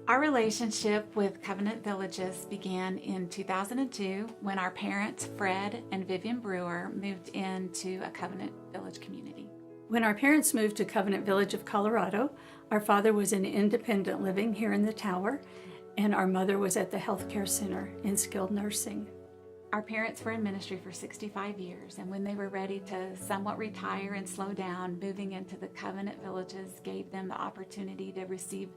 Our relationship with Covenant Villages began in 2002 when our parents, Fred and Vivian Brewer, moved into a Covenant Village community. When our parents moved to Covenant Village of Colorado, our father was in independent living here in the tower, and our mother was at the healthcare center in skilled nursing. Our parents were in ministry for 65 years, and when they were ready to somewhat retire and slow down, moving into the Covenant Villages gave them the opportunity to receive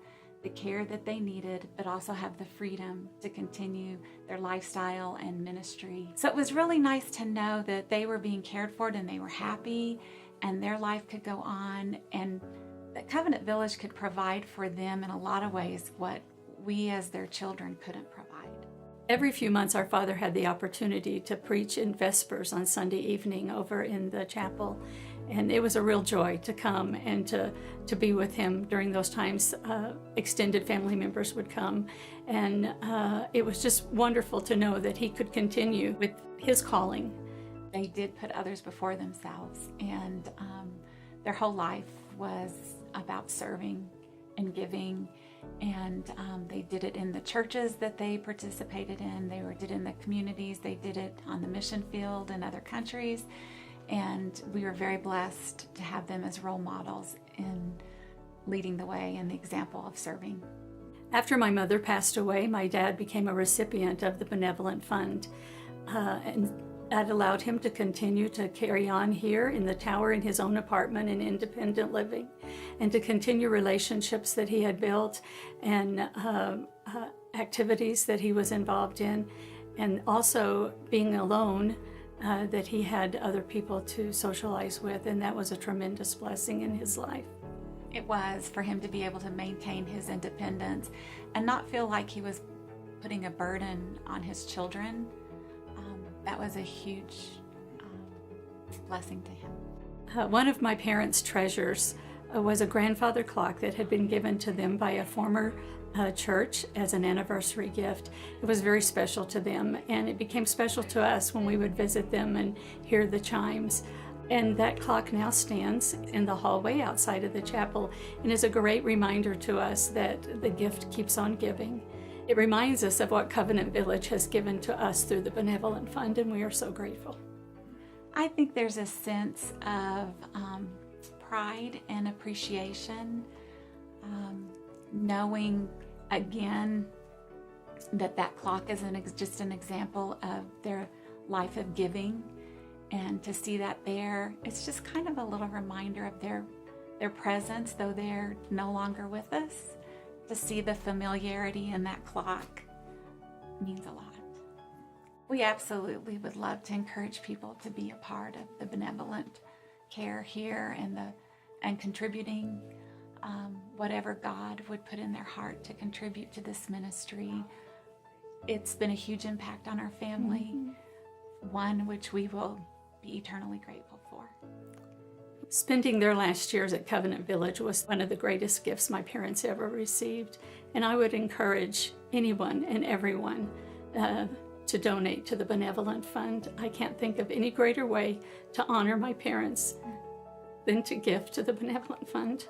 the care that they needed, but also have the freedom to continue their lifestyle and ministry. So it was really nice to know that they were being cared for and they were happy and their life could go on, and that Covenant Village could provide for them in a lot of ways what we as their children couldn't provide. Every few months, our father had the opportunity to preach in Vespers on Sunday evening over in the chapel. And it was a real joy to come and to be with him during those times. Extended family members would come. And it was just wonderful to know that he could continue with his calling. They did put others before themselves. And their whole life was about serving and giving. And they did it in the churches that they participated in. They did it in the communities. They did it on the mission field in other countries. And we were very blessed to have them as role models in leading the way and the example of serving. After my mother passed away, my dad became a recipient of the Benevolent Fund. And that allowed him to continue to carry on here in the tower in his own apartment in independent living, and to continue relationships that he had built and activities that he was involved in, and also being alone, that he had other people to socialize with, and that was a tremendous blessing in his life. It was for him to be able to maintain his independence and not feel like he was putting a burden on his children. That was a huge blessing to him. One of my parents' treasures was a grandfather clock that had been given to them by a former church as an anniversary gift. It was very special to them, and it became special to us when we would visit them and hear the chimes. And that clock now stands in the hallway outside of the chapel and is a great reminder to us that the gift keeps on giving. It reminds us of what Covenant Village has given to us through the Benevolent Fund, and we are so grateful. I think there's a sense of pride and appreciation, knowing again that clock is just an example of their life of giving, and to see that there, it's just kind of a little reminder of their presence, though they're no longer with us. To see the familiarity in that clock means a lot. We absolutely would love to encourage people to be a part of the benevolent care here and contributing whatever God would put in their heart to contribute to this ministry. It's been a huge impact on our family, one which we will be eternally grateful for. Spending their last years at Covenant Village was one of the greatest gifts my parents ever received, and I would encourage anyone and everyone to donate to the Benevolent Fund. I can't think of any greater way to honor my parents than to give to the Benevolent Fund.